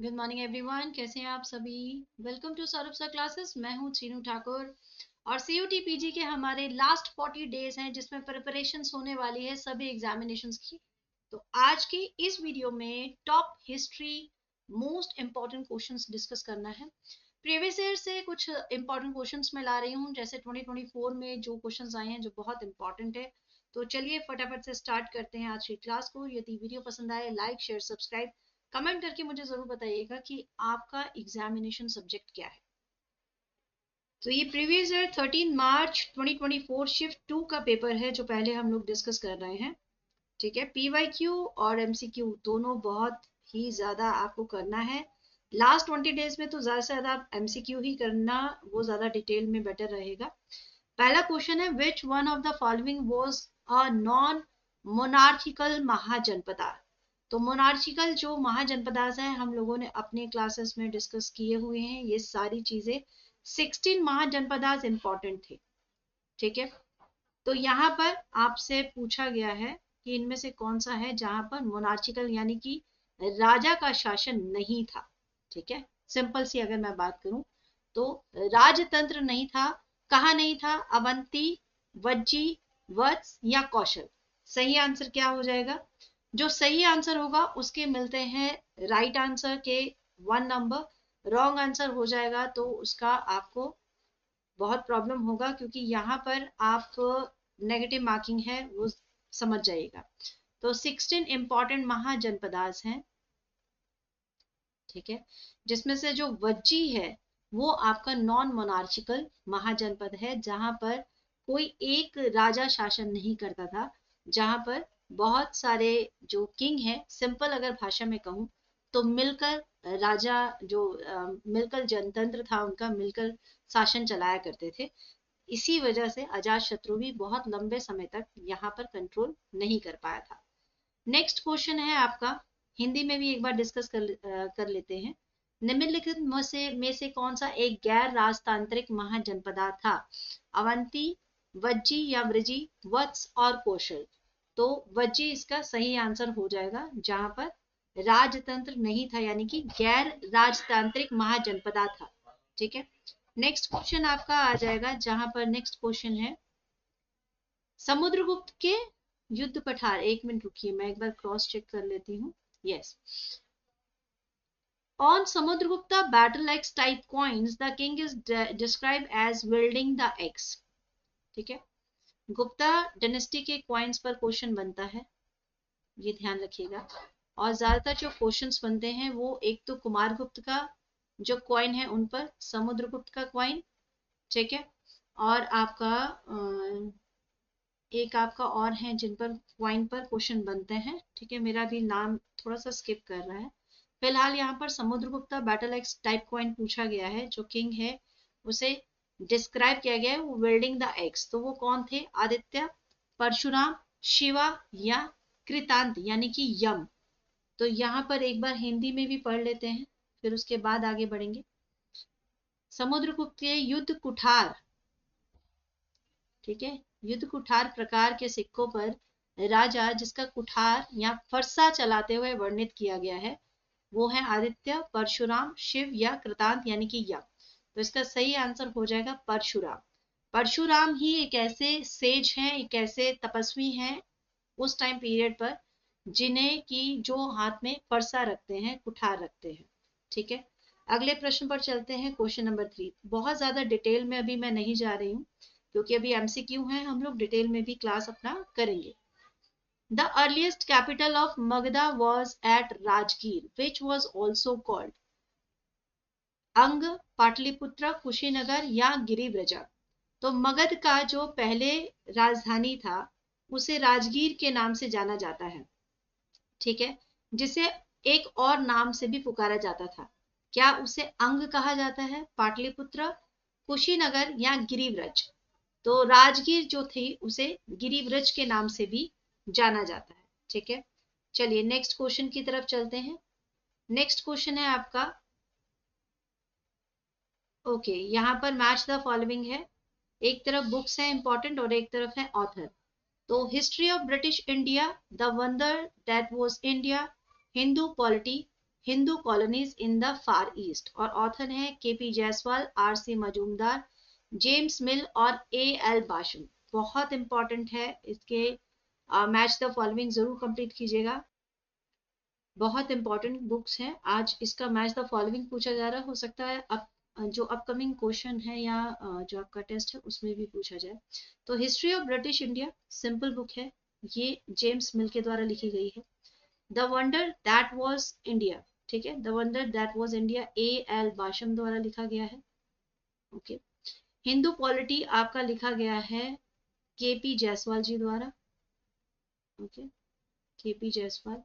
Good morning everyone, कैसे हैं आप सभी। Welcome to Saurabh sir classes. मैं हूं सीनू ठाकुर और सीयूटी पीजी के हमारे लास्ट 40 डेज हैं जिसमें प्रिपरेशन होने वाली है सभी एग्जामिनेशंस की। तो आज की इस वीडियो में top history most important questions discuss करना है। प्रीवियस ईयर से कुछ इंपॉर्टेंट क्वेश्चंस मैं ला रही हूँ, जैसे 2024 में जो क्वेश्चंस आए हैं जो बहुत इंपॉर्टेंट है। तो चलिए फटाफट से स्टार्ट करते हैं आज की क्लास को। यदि वीडियो पसंद आए लाइक शेयर सब्सक्राइब कमेंट करके मुझे जरूर बताइएगा कि आपका एग्जामिनेशन सब्जेक्ट क्या है। तो ये प्रीवियस ईयर 13 मार्च 2024 शिफ्ट 2 का पेपर है जो पहले हम लोग डिस्कस कर रहे हैं। ठीक है, पीवाईक्यू और एमसीक्यू दोनों बहुत ही ज्यादा आपको करना है। लास्ट 20 डेज में तो ज्यादा से ज्यादा एमसीक्यू ही करना, वो ज्यादा डिटेल में बेटर रहेगा। पहला क्वेश्चन है, which one of the following was a non monarchical mahajanapada. तो मोनार्चिकल जो महाजनपदास है हम लोगों ने अपने क्लासेस में डिस्कस किए हुए हैं। ये सारी चीजें 16 महाजनपदास इंपॉर्टेंट थे। ठीक है, तो यहाँ पर आपसे पूछा गया है कि इनमें से कौन सा है जहां पर मोनार्चिकल यानी कि राजा का शासन नहीं था। ठीक है, सिंपल सी अगर मैं बात करूं तो राजतंत्र नहीं था। कहाँ नहीं था? अवंती, वज्जी, वत्स या कौशल। सही आंसर क्या हो जाएगा? जो सही आंसर होगा उसके मिलते हैं राइट आंसर के 1 नंबर। रॉन्ग आंसर हो जाएगा तो उसका आपको बहुत प्रॉब्लम होगा, क्योंकि यहाँ पर आप नेगेटिव मार्किंग है वो समझ जाइएगा। तो 16 इंपॉर्टेंट महाजनपदास हैं। ठीक है, जिसमें से जो वज्जी है वो आपका नॉन मोनार्चिकल महाजनपद है, जहां पर कोई एक राजा शासन नहीं करता था, जहां पर बहुत सारे जो किंग है, सिंपल अगर भाषा में कहूं तो मिलकर राजा जो मिलकर जनतंत्र था उनका मिलकर शासन चलाया करते थे। इसी वजह से अजात शत्रु भी बहुत लंबे समय तक यहाँ पर कंट्रोल नहीं कर पाया था। नेक्स्ट क्वेश्चन है आपका, हिंदी में भी एक बार डिस्कस कर लेते हैं। निम्नलिखित में से कौन सा एक गैर राजतांत्रिक महाजनपदा था? अवंती, वज्जी या वृजी, वत्स और कौशल। तो वज्जी इसका सही आंसर हो जाएगा, जहां पर राजतंत्र नहीं था यानी कि गैर राजतांत्रिक महाजनपदा था। ठीक है, नेक्स्ट क्वेश्चन आपका आ जाएगा, जहां पर नेक्स्ट क्वेश्चन है समुद्रगुप्त के युद्ध पठार। एक मिनट रुकिए, मैं एक बार क्रॉस चेक कर लेती हूँ। Yes, on Samudragupta battle axe type coins the king is described as wielding the axe। ठीक है, गुप्ता डायनेस्टी के कॉइन्स पर क्वेश्चन बनता है, ये ध्यान रखिएगा। और ज्यादातर जो क्वेश्चंस बनते हैं वो एक तो कुमारगुप्त का जो कॉइन है उन पर, समुद्रगुप्त का कॉइन। ठीक है, और आपका एक आपका और है जिन पर क्वाइन पर क्वेश्चन बनते हैं। ठीक है, मेरा भी नाम थोड़ा सा स्किप कर रहा है। फिलहाल यहाँ पर Samudragupta battle x type coin पूछा गया है, जो किंग है उसे डिस्क्राइब किया गया है वो वेल्डिंग द एक्स। तो वो कौन थे? आदित्य, परशुराम, शिवा या कृतांत यानी कि यम। तो यहाँ पर एक बार हिंदी में भी पढ़ लेते हैं, फिर उसके बाद आगे बढ़ेंगे। समुद्रगुप्त के युद्ध कुठार, ठीक है, युद्ध कुठार प्रकार के सिक्कों पर राजा जिसका कुठार या फरसा चलाते हुए वर्णित किया गया है वो है आदित्य, परशुराम, शिव या कृतांत यानी कि यम। तो इसका सही आंसर हो जाएगा परशुराम। परशुराम ही एक ऐसे सेज हैं, एक ऐसे तपस्वी हैं उस टाइम पीरियड पर जिन्हें की जो हाथ में फरसा रखते हैं, कुठार रखते हैं। ठीक है, अगले प्रश्न पर चलते हैं, क्वेश्चन नंबर 3। बहुत ज्यादा डिटेल में अभी मैं नहीं जा रही हूँ, क्योंकि अभी एमसीक्यू है, हम लोग डिटेल में भी क्लास अपना करेंगे। The earliest capital of Magadha was at Rajgir which was also called अंग, पाटलिपुत्र, कुशीनगर या गिरिव्रजा। तो मगध का जो पहले राजधानी था उसे राजगीर के नाम से जाना जाता है। ठीक है, जिसे एक और नाम से भी पुकारा जाता था। क्या उसे अंग कहा जाता है, पाटलिपुत्र, कुशीनगर या गिरिव्रज? तो राजगीर जो थी उसे गिरिव्रज के नाम से भी जाना जाता है। ठीक है, चलिए नेक्स्ट क्वेश्चन की तरफ चलते हैं। नेक्स्ट क्वेश्चन है आपका, ओके, यहाँ पर मैच द फॉलोइंग है। एक तरफ बुक्स है इंपॉर्टेंट और एक तरफ है ऑथर। तो history of British India, the wonder that was India, Hindu polity, Hindu colonies in the far east, और ऑथर है KP Jaiswal, RC Majumdar, James मिल और एएल बाशम। बहुत इंपॉर्टेंट है इसके, मैच द फॉलोइंग जरूर कंप्लीट कीजिएगा, बहुत इंपॉर्टेंट बुक्स हैं। आज इसका मैच द फॉलोइंग पूछा जा रहा है, हो सकता है अब जो अपकमिंग क्वेश्चन है या जो आपका टेस्ट है उसमें भी पूछा जाए। तो history of British India simple book है, ये जेम्स मिल के द्वारा लिखी गई है। The wonder that was India, ठीक है, the wonder that was India AL Basham द्वारा लिखा गया है। ओके, हिंदू पॉलिटी आपका लिखा गया है केपी जायसवाल जी द्वारा। Okay, KP Jayaswal.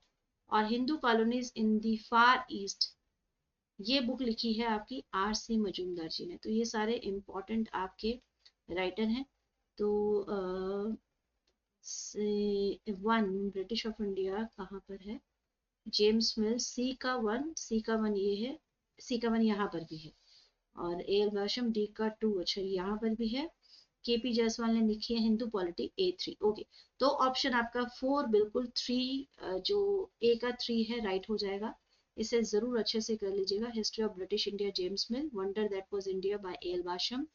और Hindu colonies in the far east, ये बुक लिखी है आपकी आरसी मजूमदार जी ने। तो ये सारे इंपॉर्टेंट आपके राइटर हैं। तो वन ब्रिटिश ऑफ इंडिया कहाँ पर है, जेम्स मिल, सी का वन, सी का वन ये है, सी का वन यहाँ पर भी है, और ए एल बाशम डी का टू, अच्छा यहाँ पर भी है। केपी जायसवाल ने लिखी है हिंदू पॉलिटी A3। ओके, तो ऑप्शन आपका 4 बिल्कुल 3 जो ए का 3 है राइट हो जाएगा। इसे जरूर अच्छे से कर लीजिएगा। History of British India James Mill, wonder that was India by A L Basham,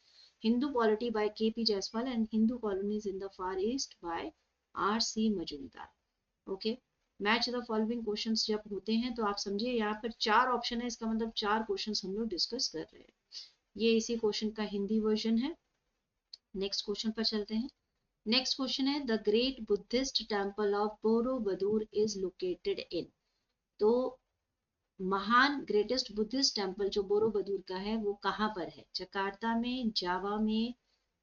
Hindu polity by KP Jayaswal and Hindu colonies in the far east by R C Majumdar. Okay, match the following questions जब होते हैं तो आप समझिए यहाँ पर 4 option है, इसका मतलब 4 क्वेश्चंस हम लोग डिस्कस कर रहे हैं। ये इसी क्वेश्चन का हिंदी वर्जन है। नेक्स्ट क्वेश्चन पर चलते हैं। नेक्स्ट क्वेश्चन है the great Buddhist temple of Borobudur is located in. तो महान ग्रेटेस्ट बुद्धिस्ट टेम्पल जो बोरोबदूर का है वो कहाँ पर है, जकार्ता में, जावा में,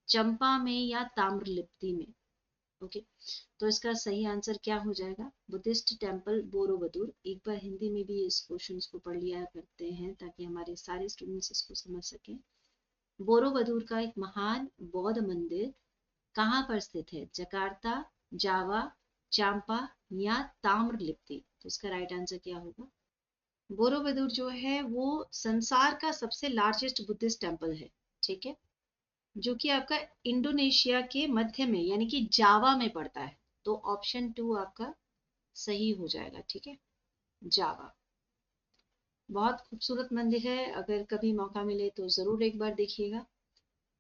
चंपा में या ताम्रलिप्ति में। ओके, तो इसका सही आंसर क्या हो जाएगा, बुद्धिस्ट टेम्पल बोरोबदूर। एक बार हिंदी में भी इस क्वेश्चन को पढ़ लिया करते हैं ताकि हमारे सारे स्टूडेंट्स इसको समझ सकें। बोरोबदूर का एक महान बौद्ध मंदिर कहाँ पर स्थित है, जकार्ता, जावा, चांपा या ताम्रलिप्ति। तो इसका राइट आंसर क्या होगा, बोरोबदूर जो है वो संसार का सबसे लार्जेस्ट बुद्धिस्ट टेम्पल है, ठीक है, जो कि आपका इंडोनेशिया के मध्य में यानी कि जावा में पड़ता है। तो ऑप्शन 2 आपका सही हो जाएगा, ठीक है, जावा। बहुत खूबसूरत मंदिर है, अगर कभी मौका मिले तो जरूर एक बार देखिएगा।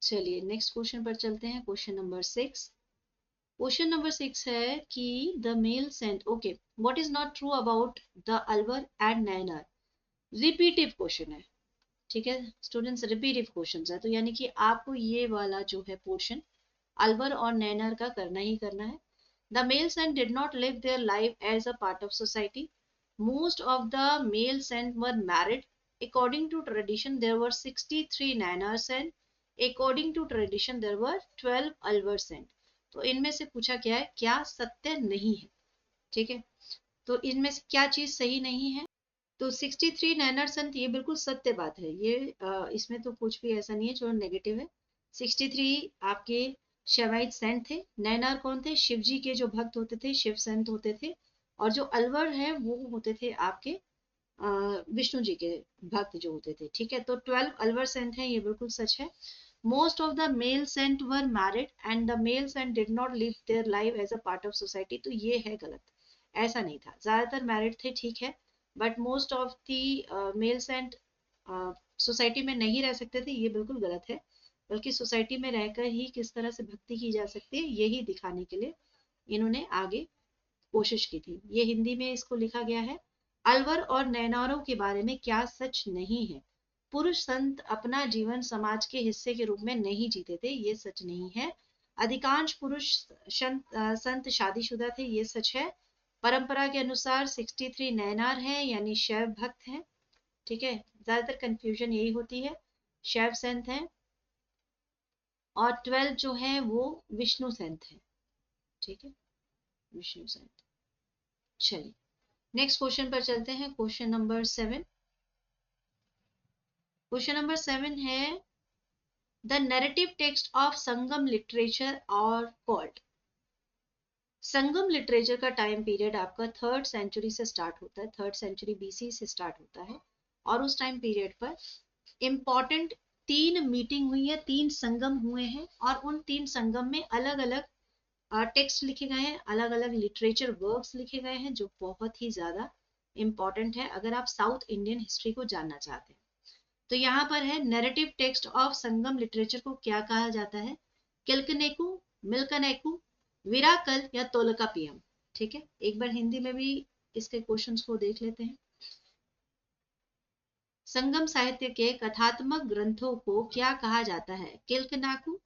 चलिए नेक्स्ट क्वेश्चन पर चलते हैं, क्वेश्चन नंबर 6। क्वेश्चन नंबर 6 है कि the male saint, okay, what is not true about the Alvar and Nayanar. Repetitive question है, ठीक है स्टूडेंट्स, रिपीटिव क्वेश्चन है, तो यानी कि आपको ये वाला जो है पोर्शन अलवर और नैनार का करना ही करना है। The male saint did not live their life as a part of society, most of the male saint were married, according to tradition there were 63 Nainar sent, according to tradition there were 12 Alvar sent। तो इनमें से पूछा क्या है, क्या सत्य नहीं है, ठीक है, तो इनमें से क्या चीज सही नहीं है। तो 63 नैनर संत ये बिल्कुल सत्य बात है, ये इसमें तो कुछ भी ऐसा नहीं है जो नेगेटिव है। 63 आपके शैवाइट सेंट थे। नैनार कौन थे, शिव जी के जो भक्त होते थे, शिव संत होते थे। और जो अलवर है वो होते थे आपके विष्णु जी के भक्त जो होते थे, ठीक है। तो 12 अलवर सेंट हैं, ये बिल्कुल सच है। Most of the male saint were married and the male saint did not live their life as a part of society. तो ये है गलत, ऐसा नहीं था, ज्यादातर मैरिड थे, ठीक है, but most of the male saint society में नहीं रह सकते थे, ये बिल्कुल गलत है। बल्कि सोसाइटी में रहकर ही किस तरह से भक्ति की जा सकती है यही दिखाने के लिए इन्होंने आगे कोशिश की थी। ये हिंदी में इसको लिखा गया है। अलवर और नैनारों के बारे में क्या सच नहीं है, पुरुष संत अपना जीवन समाज के हिस्से के रूप में नहीं जीते थे, ये सच नहीं है। अधिकांश पुरुष संत शादीशुदा थे, ये सच है। परंपरा के अनुसार 63 नैनार हैं यानी शैव भक्त हैं, ठीक है, ज्यादातर कंफ्यूजन यही होती है, शैव संत हैं। और 12 जो है वो विष्णु संत हैं, ठीक है, विष्णु संत। चलिए नेक्स्ट क्वेश्चन पर चलते हैं, क्वेश्चन नंबर 7। क्वेश्चन नंबर 7 है the narrative text of Sangam literature और कॉल्ड। संगम लिटरेचर का टाइम पीरियड आपका 3rd सेंचुरी से स्टार्ट होता है, 3rd सेंचुरी BC से स्टार्ट होता है। और उस टाइम पीरियड पर इंपॉर्टेंट 3 मीटिंग हुई है, 3 संगम हुए हैं, और उन 3 संगम में अलग अलग टेक्स्ट लिखे गए हैं, अलग अलग लिटरेचर वर्क्स लिखे गए हैं जो बहुत ही ज्यादा इंपॉर्टेंट है अगर आप साउथ इंडियन हिस्ट्री को जानना चाहते हैं। तो यहाँ पर है narrative text of Sangam literature को क्या कहा जाता है? किल्कनेकु, मिल्कनेकु, विराकल या तोलकापियम। ठीक है, एक बार हिंदी में भी इसके क्वेश्चंस को देख लेते हैं। संगम साहित्य के कथात्मक ग्रंथों को क्या कहा जाता है? किल्कनाकु,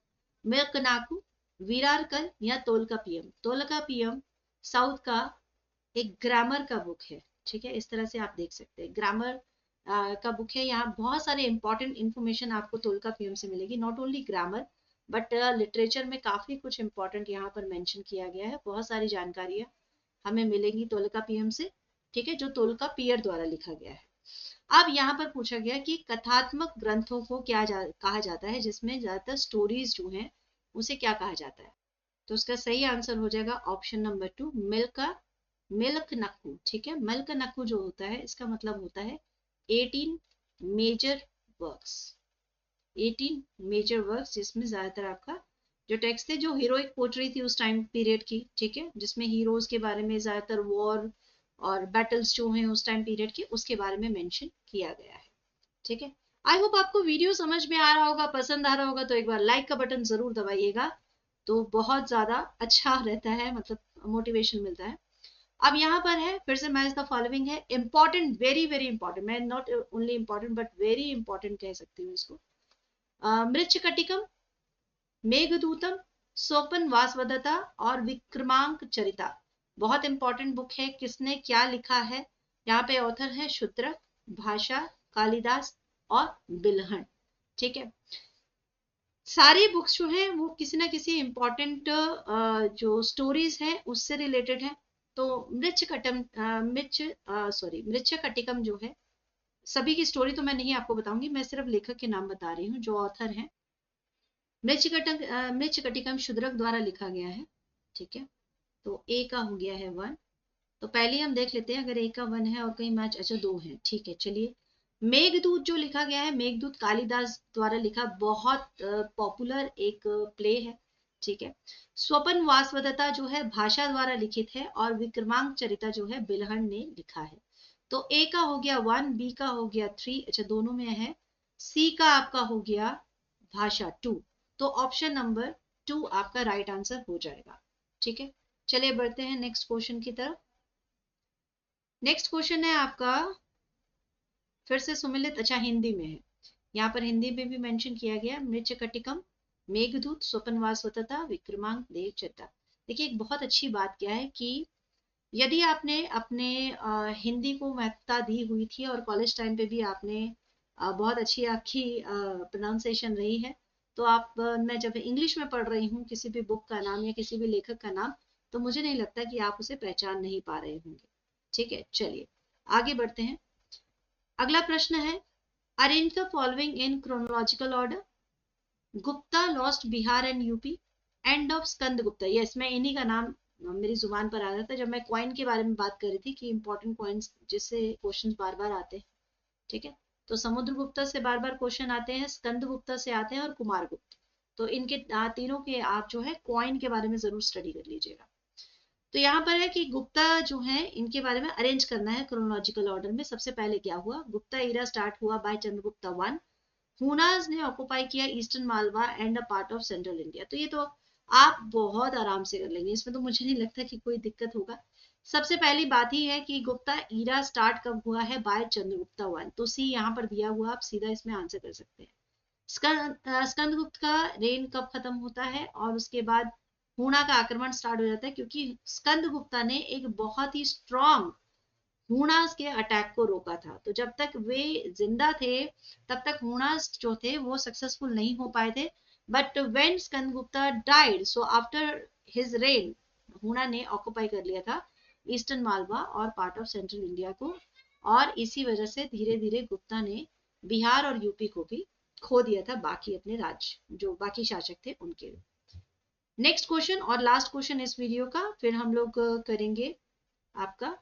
मिल्कनाकु, विरारकल या तोलकापियम। तोलकापियम साउथ का एक ग्रामर का बुक है। ठीक है, इस तरह से आप देख सकते हैं, ग्रामर का बुक है। यहाँ बहुत सारे इंपॉर्टेंट इन्फॉर्मेशन आपको तोलकापियम से मिलेगी, not only grammar but literature में काफी कुछ इंपॉर्टेंट यहाँ पर मेंशन किया गया है। बहुत सारी जानकारियां हमें मिलेंगी तोलकापियम से। ठीक है, जो तोलकापियर द्वारा लिखा गया है। अब यहाँ पर पूछा गया कि कथात्मक ग्रंथों को कहा जाता है जिसमें ज्यादातर स्टोरीज जो हैं उसे क्या कहा जाता है? तो उसका सही आंसर हो जाएगा ऑप्शन नंबर 2, मिल्क नक्कू। ठीक है, मिल्क नक्कू जो होता है इसका मतलब होता है 18 मेजर वर्क्स। 18 मेजर वर्क्स जिसमें ज्यादातर आपका जो टेक्स्ट थे, जो हीरोइक पोट्री थी उस टाइम पीरियड की, ठीक है, जिसमें हीरोज के बारे में ज्यादातर वॉर और बैटल्स जो हैं उस टाइम पीरियड के, उसके बारे में मेंशन किया गया है। ठीक है, आई होप आपको वीडियो समझ में आ रहा होगा, पसंद आ रहा होगा, तो एक बार लाइक का बटन जरूर दबाइएगा, तो बहुत ज्यादा अच्छा रहता है, मतलब मोटिवेशन मिलता है। अब यहाँ पर है फिर से मैच द फॉलोइंग है, इंपॉर्टेंट, वेरी वेरी इंपॉर्टेंट, मैं not only important but very important कह सकती हूँ इसको। मृच्छकटिकम, मेघदूतम, सोपन वासवदत्ता और विक्रमांक चरिता। बहुत इंपॉर्टेंट बुक है। किसने क्या लिखा है? यहाँ पे ऑथर है शूद्रक, भाषा, कालिदास और बिल्हण। ठीक है, सारी बुक्स जो है वो किसी ना किसी इंपॉर्टेंट जो स्टोरीज हैं उससे रिलेटेड है। तो मृच्छकटिकम जो है, सभी की स्टोरी तो मैं नहीं आपको बताऊंगी, मैं सिर्फ लेखक के नाम बता रही हूँ जो ऑथर हैं। मृच्छकटिकम शूद्रक द्वारा लिखा गया है। ठीक है, तो ए का हो गया है 1। तो पहले हम देख लेते हैं, अगर ए का 1 है और कहीं मैच, अच्छा 2 है, ठीक है, चलिए। मेघदूत जो लिखा गया है, मेघदूत कालिदास द्वारा लिखा बहुत पॉपुलर एक प्ले है। ठीक है, स्वपन वासवदत्ता जो है भाषा द्वारा लिखित है और विक्रमांक चरिता जो है बिल्हण ने लिखा है। तो ए का हो गया 1, बी का हो गया 3, अच्छा दोनों में है, सी का आपका हो गया भाषा 2। तो ऑप्शन नंबर 2 आपका राइट आंसर हो जाएगा। ठीक है, चलिए बढ़ते हैं नेक्स्ट क्वेश्चन की तरफ। नेक्स्ट क्वेश्चन है आपका फिर से सुमिलित, अच्छा हिंदी में है, यहाँ पर हिंदी में भी मेंशन किया गया, मृच्छकटिकम, मेघदूत, स्वपनवासवदत्ता, विक्रमांक देव चरिता। देखिए एक बहुत अच्छी बात क्या है कि यदि आपने अपने हिंदी को महत्वता दी हुई थी और कॉलेज टाइम पे भी आपने बहुत अच्छी आपकी प्रोनाउंसिएशन रही है, तो आप मैं जब इंग्लिश में पढ़ रही हूँ किसी भी बुक का नाम या किसी भी लेखक का नाम, तो मुझे नहीं लगता कि आप उसे पहचान नहीं पा रहे होंगे। ठीक है, चलिए आगे बढ़ते हैं। अगला प्रश्न है, arrange the following in chronological order. Gupta lost Bihar and UP, end of Skanda Gupta. Yes, मैं इन्हीं का नाम मेरी जुबान पर आ रहा था जब मैं कॉइन के बारे में बात कर रही थी कि इंपॉर्टेंट कॉइन्स जिससे क्वेश्चंस बार बार आते हैं। ठीक है, तो समुद्रगुप्ता से बार बार क्वेश्चन आते हैं, स्कंदगुप्ता से आते हैं और कुमारगुप्त। तो इनके तीनों के आप जो है कॉइन के बारे में जरूर स्टडी कर लीजिएगा। तो यहाँ पर है कि गुप्ता जो है इनके बारे में अरेंज करना है क्रोनोलॉजिकल ऑर्डर में। सबसे पहले क्या हुआ, गुप्ता एरा स्टार्ट हुआ बाय चंद्रगुप्ता 1। हुनाज ने ऑक्युपाई किया eastern Malwa and a part of central India. तो ये तो आप बहुत आराम से कर लेंगे, इसमें तो मुझे नहीं लगता कि कोई दिक्कत होगा। सबसे पहली बात ही है कि गुप्ता ईरा स्टार्ट कब हुआ है, बाय चंद्रगुप्ता 1। तो सी यहाँ पर दिया हुआ, आप सीधा इसमें आंसर कर सकते हैं। स्कंदगुप्त का रेन कब खत्म होता है और उसके बाद हूणा का आक्रमण स्टार्ट हो जाता है, क्योंकि स्कंदगुप्ता ने एक बहुत ही स्ट्रॉन्ग हूणास के अटैक को रोका था। तो जब तक वे जिंदा थे तब तक हूणास जो थे वो सक्सेसफुल नहीं हो पाए थे। But when Skandagupta died, so after his reign, Huna ने ऑक्युपाई कर लिया था ईस्टर्न मालवा और पार्ट ऑफ सेंट्रल इंडिया को, और इसी वजह से धीरे धीरे गुप्ता ने बिहार और यूपी को भी खो दिया था बाकी अपने राज्य जो बाकी शासक थे उनके। नेक्स्ट क्वेश्चन और लास्ट क्वेश्चन इस वीडियो का, फिर हम लोग करेंगे आपका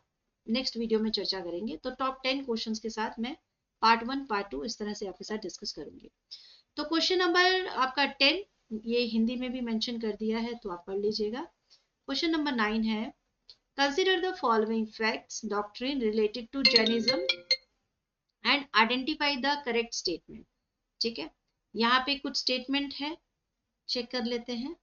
नेक्स्ट वीडियो में चर्चा करेंगे। तो टॉप 10 क्वेश्चंस के साथ मैं पार्ट 1 पार्ट 2 इस तरह से आपके साथ डिस्कस करूंगी। तो क्वेश्चन नंबर आपका 10, ये हिंदी में भी मेंशन कर दिया है तो आप पढ़ लीजिएगा। क्वेश्चन नंबर 9 है, consider the following facts doctrine related to Jainism and identify the correct statement. ठीक है, यहाँ पे कुछ स्टेटमेंट है, चेक कर लेते हैं।